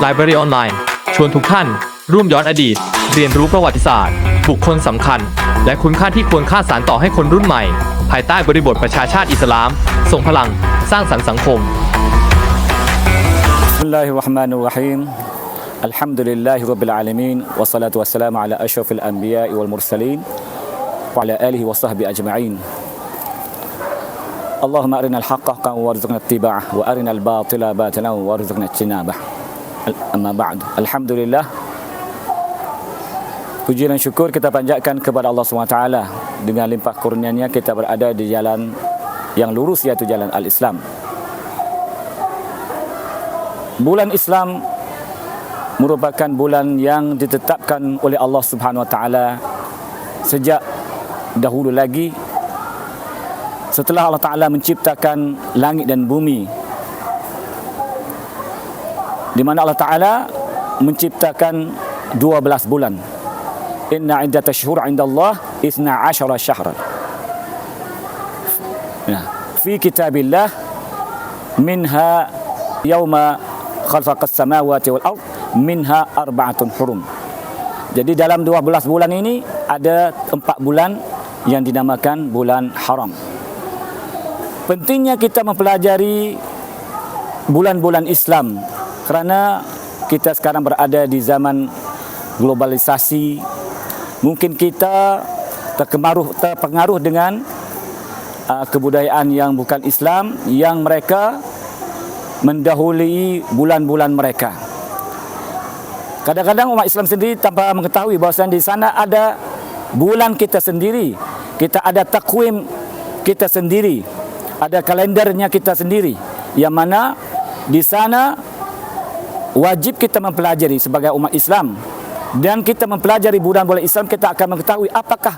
Library Online ชวนทุกท่านร่วมย้อนอดีตเรียนรู้ประวัติศาสตร์บุคคลสำคัญและคุณค่าที่ควรค่าสานต่อให้คนรุ่นใหม่ภายใต้บริบทประชาชาติอิสลามส่งพลังสร้างสรรค์สังคม Bismillahirrahmanirrahim. Alhamdulillahi rabbil alamin wassalatu wassalamu ala asyrafil anbiya'i wal mursalin wa ala alihi wa sahbihi ajma'in. Allahumma arinal haqqa haqqan warzuqna ittiba'ah wa arinal batila batilan warzuqna ijtinabah. Amma ba'd. Alhamdulillah. Puji dan syukur kita panjatkan kepada Allah SWT. Dengan limpah kurnianya kita berada di jalan yang lurus, yaitu jalan al-Islam. Bulan Islam merupakan bulan yang ditetapkan oleh Allah Subhanahu Wa Taala sejak dahulu lagi, setelah Allah Taala menciptakan langit dan bumi, di mana Allah Taala menciptakan 12 bulan. Inna iddatash shuhur 'inda Allah 12 syahran. Nah, fi kitabillah minha yauma khalaqas samawati wal ard minha arba'atun hurum. Jadi dalam 12 bulan ini ada 4 bulan yang dinamakan bulan haram. Pentingnya kita mempelajari bulan-bulan Islam kerana kita sekarang berada di zaman globalisasi. Mungkin kita terpengaruh dengan kebudayaan yang bukan Islam, yang mereka mendahului bulan-bulan mereka. Kadang-kadang umat Islam sendiri tanpa mengetahui bahawa di sana ada bulan kita sendiri, kita ada takwim kita sendiri, ada kalendernya kita sendiri, yang mana di sana wajib kita mempelajari sebagai umat Islam. Dan kita mempelajari bulan-bulan Islam, kita akan mengetahui apakah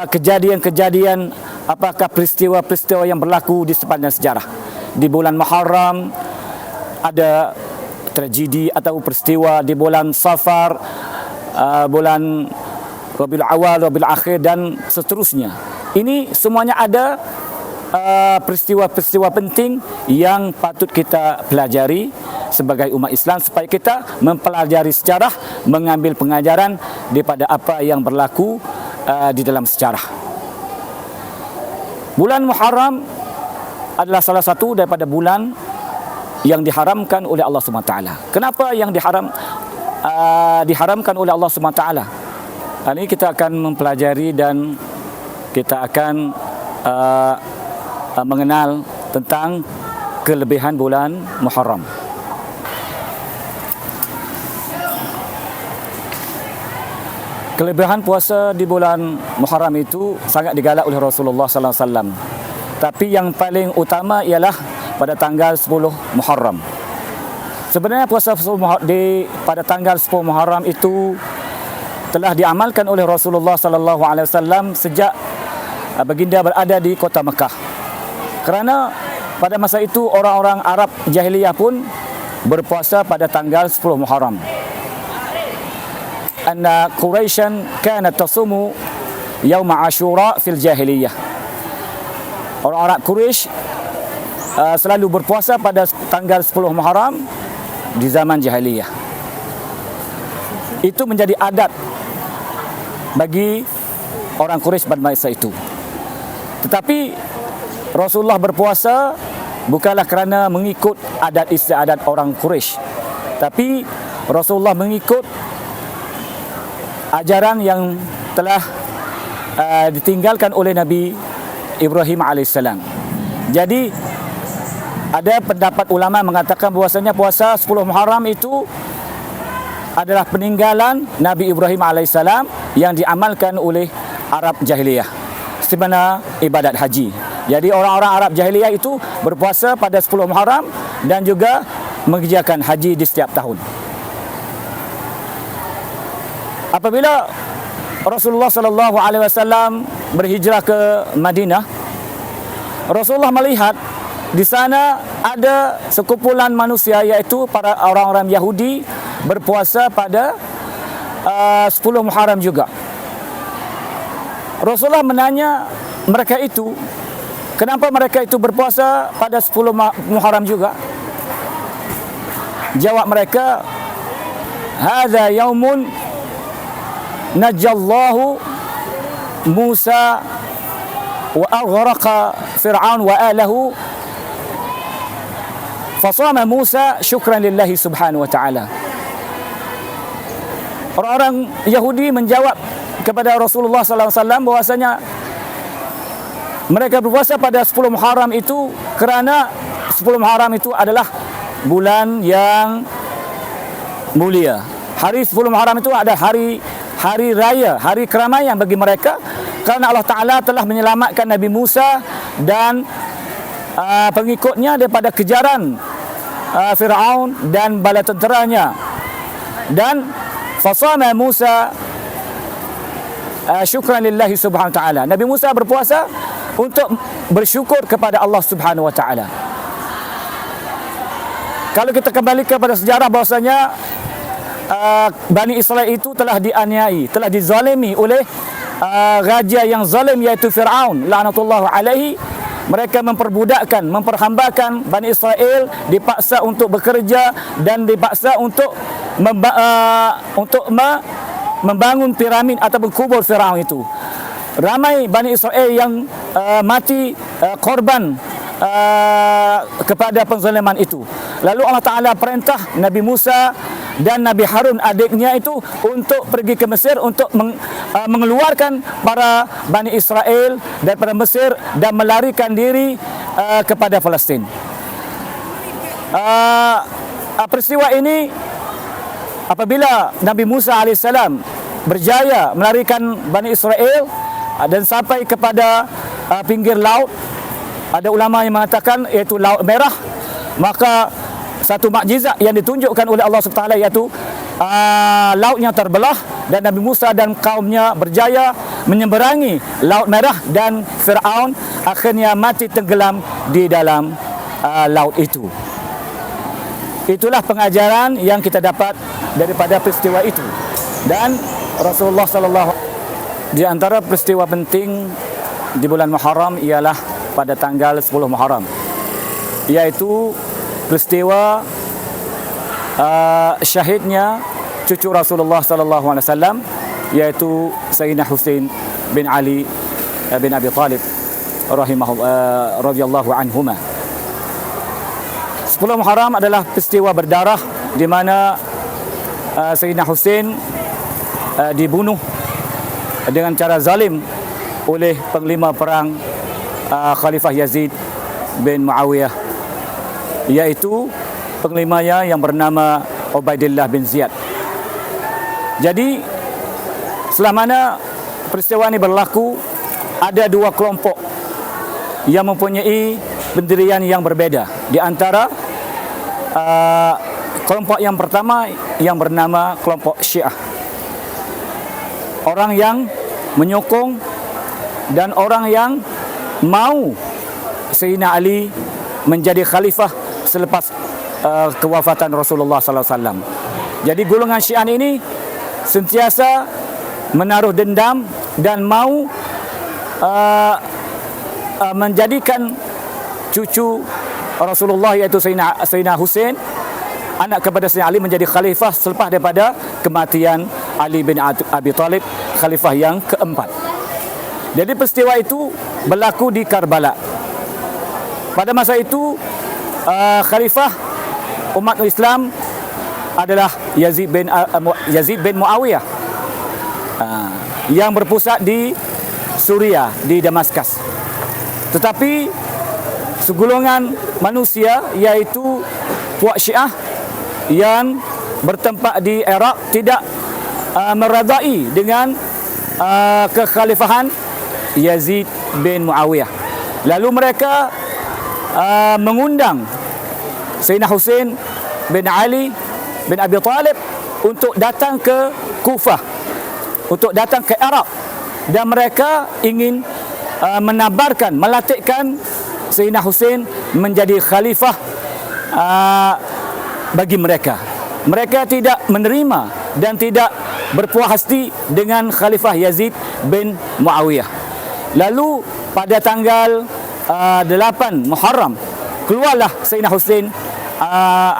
kejadian-kejadian, apakah peristiwa-peristiwa yang berlaku di sepanjang sejarah. Di bulan Muharram ada tragedi atau peristiwa, di bulan Safar, bulan Rabiul Awal, Rabiul Akhir dan seterusnya. Ini semuanya ada peristiwa-peristiwa penting yang patut kita pelajari sebagai umat Islam, supaya kita mempelajari sejarah, mengambil pengajaran daripada apa yang berlaku di dalam sejarah. Bulan Muharram adalah salah satu daripada bulan yang diharamkan oleh Allah SWT. Kenapa yang diharamkan oleh Allah SWT? Ini kita akan mempelajari dan kita akan mengenal tentang kelebihan bulan Muharram. Kelebihan puasa di bulan Muharram itu sangat digalak oleh Rasulullah sallallahu alaihi wasallam. Tapi yang paling utama ialah pada tanggal 10 Muharram. Sebenarnya puasa pada tanggal 10 Muharram itu telah diamalkan oleh Rasulullah sallallahu alaihi wasallam sejak baginda berada di kota Mekah. Kerana pada masa itu orang-orang Arab jahiliyah pun berpuasa pada tanggal 10 Muharram. Anna Quraisyan kanat tasumu yauma Ashura fil jahiliyah. Orang Arab Quraisy selalu berpuasa pada tanggal 10 Muharram di zaman jahiliyah. Itu menjadi adat bagi orang Quraisy pada masa itu. Tetapi Rasulullah berpuasa bukanlah kerana mengikut adat istiadat orang Quraisy, tapi Rasulullah mengikut ajaran yang telah ditinggalkan oleh Nabi Ibrahim AS. Jadi ada pendapat ulama mengatakan bahwasanya puasa 10 Muharram itu adalah peninggalan Nabi Ibrahim AS yang diamalkan oleh Arab jahiliyah, seperti mana ibadat haji. Jadi orang-orang Arab jahiliyah itu berpuasa pada 10 Muharram dan juga mengerjakan haji di setiap tahun. Apabila Rasulullah sallallahu alaihi wasallam berhijrah ke Madinah, Rasulullah melihat di sana ada sekumpulan manusia, iaitu para orang-orang Yahudi berpuasa pada 10 Muharram juga. Rasulullah menanya mereka itu, kenapa mereka itu berpuasa pada 10 Muharram juga? Jawab mereka, hadza yaumun najallahu Musa wa aghraqa Fir'aun wa ahlihi fasama Musa syukran lillahi subhanahu wa ta'ala. Orang-orang Yahudi menjawab kepada Rasulullah sallallahu alaihi wasallam bahwasanya mereka berpuasa pada 10 Muharram itu kerana 10 Muharram itu adalah bulan yang mulia. Hari 10 Muharram itu ada hari raya, hari keramaian bagi mereka kerana Allah Ta'ala telah menyelamatkan Nabi Musa dan pengikutnya daripada kejaran Fir'aun dan bala tenteranya. Dan fasama Musa syukran lillahi subhanahu wa ta'ala. Nabi Musa berpuasa untuk bersyukur kepada Allah Subhanahu wa ta'ala. Kalau kita kembali kepada sejarah bahwasanya Bani Israel itu telah dianiai, telah dizalimi oleh raja yang zalim iaitu Fir'aun laknatullah alaihi. Mereka memperbudakkan, memperhambakan Bani Israel, dipaksa untuk bekerja dan dipaksa untuk membangun piramid ataupun kubur Fir'aun itu. Ramai Bani Israel yang mati korban kepada penzaliman itu. Lalu Allah Ta'ala perintah Nabi Musa dan Nabi Harun adiknya itu untuk pergi ke Mesir untuk mengeluarkan para Bani Israel daripada Mesir dan melarikan diri kepada Palestin. Peristiwa ini apabila Nabi Musa AS berjaya melarikan Bani Israel dan sampai kepada pinggir laut, ada ulama yang mengatakan iaitu Laut Merah, maka satu mukjizat yang ditunjukkan oleh Allah SWT iaitu lautnya terbelah dan Nabi Musa dan kaumnya berjaya menyeberangi Laut Merah dan Fir'aun akhirnya mati tenggelam di dalam laut itu. Itulah pengajaran yang kita dapat daripada peristiwa itu. Dan Rasulullah sallallahu di antara peristiwa penting di bulan Muharram ialah pada tanggal 10 Muharram, iaitu peristiwa syahidnya cucu Rasulullah sallallahu alaihi wasallam, iaitu Sayyidina Husain bin Ali bin Abi Talib radhiyallahu anhuma. 10 Muharram adalah peristiwa berdarah di mana Sayyidina Husain dibunuh dengan cara zalim oleh panglima perang Khalifah Yazid bin Muawiyah, iaitu panglimanya yang bernama Ubaidillah bin Ziyad. Jadi selama mana peristiwa ini berlaku, ada dua kelompok yang mempunyai pendirian yang berbeda. Di antara kelompok yang pertama yang bernama kelompok Syiah, orang yang menyokong dan orang yang mau Sayyidina Ali menjadi khalifah selepas kewafatan Rasulullah sallallahu alaihi wasallam. Jadi golongan Syiah ini sentiasa menaruh dendam dan mau menjadikan cucu Rasulullah iaitu Sayyidina Husain, anak kepada Sayyidina Ali, menjadi khalifah selepas daripada kematian Ali bin Abi Talib, khalifah yang keempat. Jadi peristiwa itu berlaku di Karbala. Pada masa itu khalifah umat Islam adalah Yazid bin Muawiyah yang berpusat di Suria, di Damaskus. Tetapi segolongan manusia iaitu puak Syiah yang bertempat di Iraq tidak meredai dengan kekhalifahan Yazid bin Muawiyah. Lalu mereka mengundang Sayyidina Husain bin Ali bin Abi Talib untuk datang ke Kufah, untuk datang ke Iraq, dan mereka ingin menabarkan, melatihkan Sayyidina Husain menjadi khalifah bagi mereka. Mereka tidak menerima dan tidak berpuas hati dengan khalifah Yazid bin Muawiyah. Lalu pada tanggal 8 Muharram keluarlah Sayyidina Husain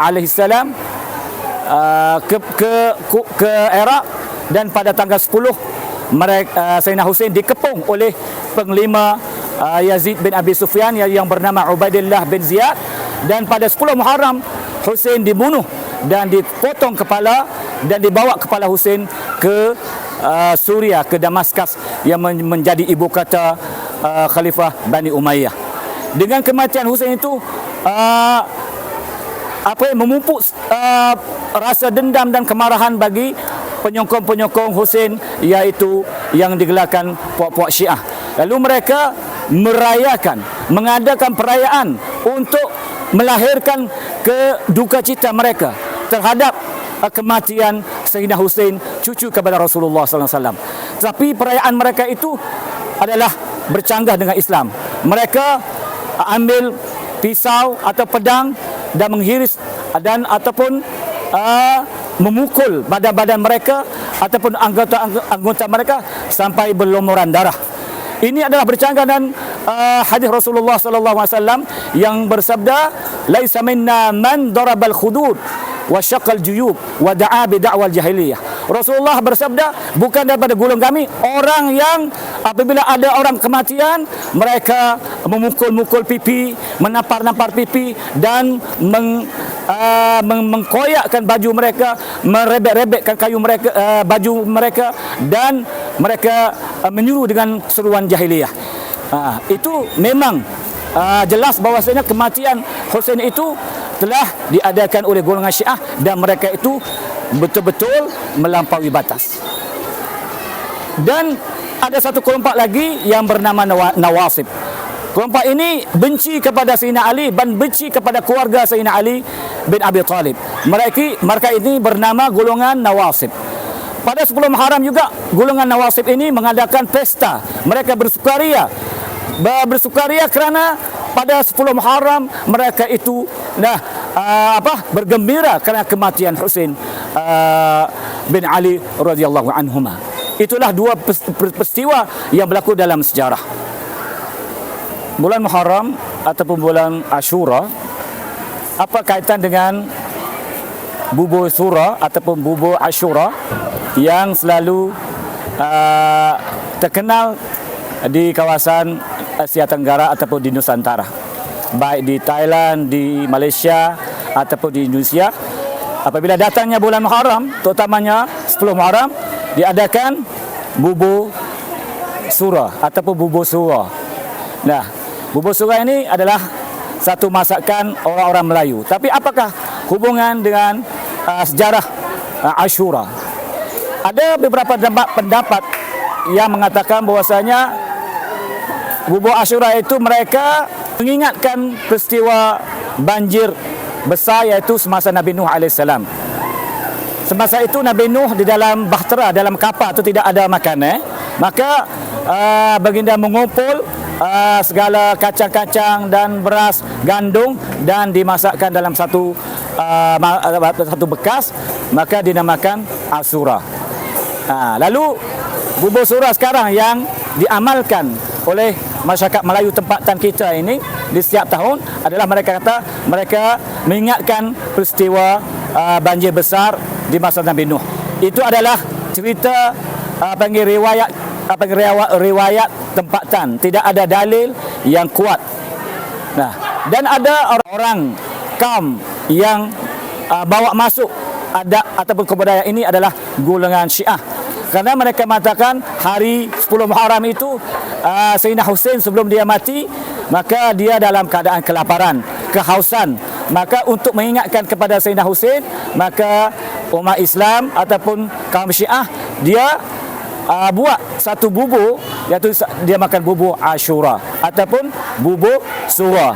alaihissalam ke Iraq, dan pada tanggal 10 Sayyidina Hussein dikepung oleh penglima Yazid bin Abi Sufyan yang bernama Ubaidillah bin Ziyad, dan pada 10 Muharram Hussein dibunuh dan dipotong kepala dan dibawa kepala Hussein ke Suria, ke Damaskus yang menjadi ibu kota Khalifah Bani Umayyah. Dengan kematian Hussein itu memupuk rasa dendam dan kemarahan bagi penyokong-penyokong Hussein, iaitu yang digelarkan puak-puak Syiah. Lalu mereka mengadakan perayaan untuk melahirkan kedukacita mereka terhadap kematian Sayyidina Hussein, cucu kepada Rasulullah SAW. Tapi perayaan mereka itu adalah bercanggah dengan Islam. Mereka ambil pisau atau pedang dan menghiris dan ataupun memukul badan-badan mereka ataupun anggota mereka sampai berlumuran darah. Ini adalah bercanggah dan hadis Rasulullah SAW yang bersabda, "Laisa minna man darabal khudud wa syaqal juyub wa da'a bi da'wal jahiliyah." Rasulullah bersabda, bukan daripada golongan kami orang yang apabila ada orang kematian mereka memukul-mukul pipi, menampar-nampar pipi dan mengkoyakkan baju mereka, merebek-rebekkan baju mereka, dan mereka menyuruh dengan seruan jahiliyah. Itu memang jelas bahawasanya kematian Hussein itu telah diadakan oleh golongan Syiah dan mereka itu betul-betul melampaui batas. Dan ada satu kelompok lagi yang bernama Nawasib. Kelompok ini benci kepada Sayyidina Ali dan benci kepada keluarga Sayyidina Ali bin Abi Talib. Mereka ini bernama golongan Nawasib. Pada 10 Muharram juga golongan Nawasib ini mengadakan pesta. Mereka bersukaria kerana pada 10 Muharram mereka itu bergembira kerana kematian Husain bin Ali radhiyallahu anhuma. Itulah dua peristiwa yang berlaku dalam sejarah. Bulan Muharram ataupun bulan Ashura, apa kaitan dengan bubur Sura ataupun bubur Ashura yang selalu terkenal di kawasan Asia Tenggara ataupun di Nusantara, baik di Thailand, di Malaysia ataupun di Indonesia. Apabila datangnya bulan Muharram, terutamanya 10 Muharram, diadakan bubur Sura ataupun bubur Sura. Nah, bubur Sura ini adalah satu masakan orang-orang Melayu. Tapi apakah hubungan dengan sejarah Ashura? Ada beberapa pendapat yang mengatakan bahwasanya bubur Ashura itu mereka mengingatkan peristiwa banjir besar, iaitu semasa Nabi Nuh AS. Semasa itu Nabi Nuh di dalam bahtera, dalam kapal itu tidak ada makanan, maka baginda mengumpul segala kacang-kacang dan beras, gandum, dan dimasakkan dalam satu bekas, maka dinamakan Ashura. Lalu bubur Sura sekarang yang diamalkan oleh masyarakat Melayu tempatan kita ini di setiap tahun adalah mereka mengingatkan peristiwa banjir besar di masa Nabi Nuh. Itu adalah cerita riwayat tempatan, tidak ada dalil yang kuat. Nah, dan ada orang kaum yang bawa masuk adab ataupun kebudayaan ini adalah golongan Syiah. Kerana mereka mengatakan hari 10 Muharram itu Sayyidina Hussein sebelum dia mati, maka dia dalam keadaan kelaparan, kehausan. Maka untuk mengingatkan kepada Sayyidina Hussein, maka umat Islam ataupun kaum Syiah dia buat satu bubur, iaitu dia makan bubur Ashura ataupun bubur Sura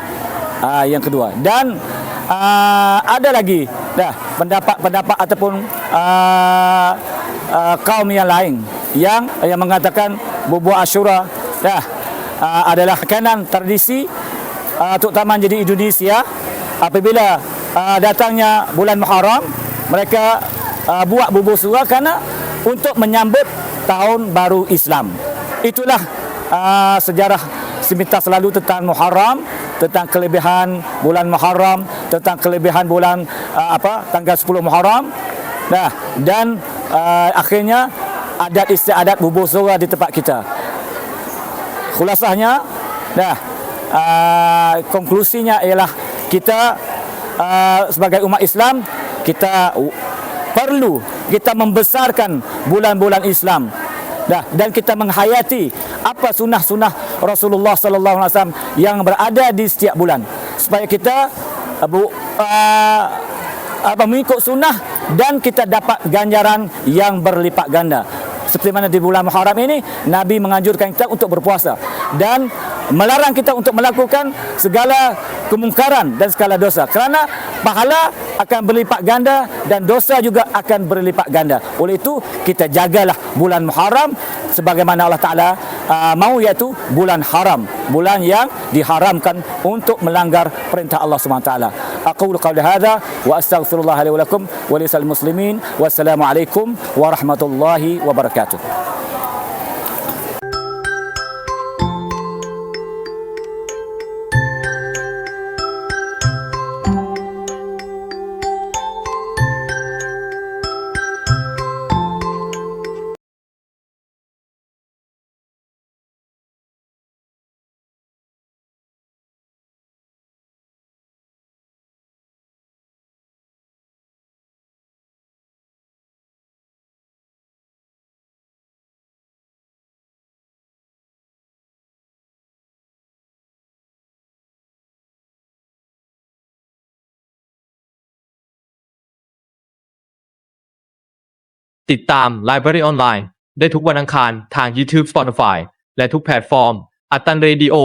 yang kedua. Dan ada lagi pendapat ataupun kaum yang lain yang mengatakan bubur Ashura adalah makanan tradisi terutama di Indonesia. Apabila datangnya bulan Muharram, mereka buat bubur Sura kerana untuk menyambut tahun baru Islam. Itulah sejarah seminta selalu tentang Muharram, tentang kelebihan bulan Muharram tentang kelebihan bulan tanggal 10 Muharram. Nah, dan akhirnya adat istiadat bubuh surah di tempat kita. Khulasahnya, konklusinya ialah kita sebagai umat Islam, kita perlu kita membesarkan bulan-bulan Islam. Dan kita menghayati apa sunnah-sunnah Rasulullah sallallahu alaihi wasallam yang berada di setiap bulan, supaya kita mengikut sunnah dan kita dapat ganjaran yang berlipat ganda. Seperti mana di bulan Muharram ini Nabi menganjurkan kita untuk berpuasa dan melarang kita untuk melakukan segala kemungkaran dan segala dosa, kerana pahala akan berlipat ganda dan dosa juga akan berlipat ganda. Oleh itu kita jagalah bulan Muharram sebagaimana Allah Ta'ala mahu, iaitu bulan haram, bulan yang diharamkan untuk melanggar perintah Allah SWT. Aqulu qawli hadha wa astaghfirullah li wa lakum wa lisal muslimin. Wassalamualaikum warahmatullahi wabarakatuh.ติดตาม Library Online ได้ทุกวันอังคารทาง YouTube Spotify และทุกแพลตฟอร์ม อัตตันเรดิโอ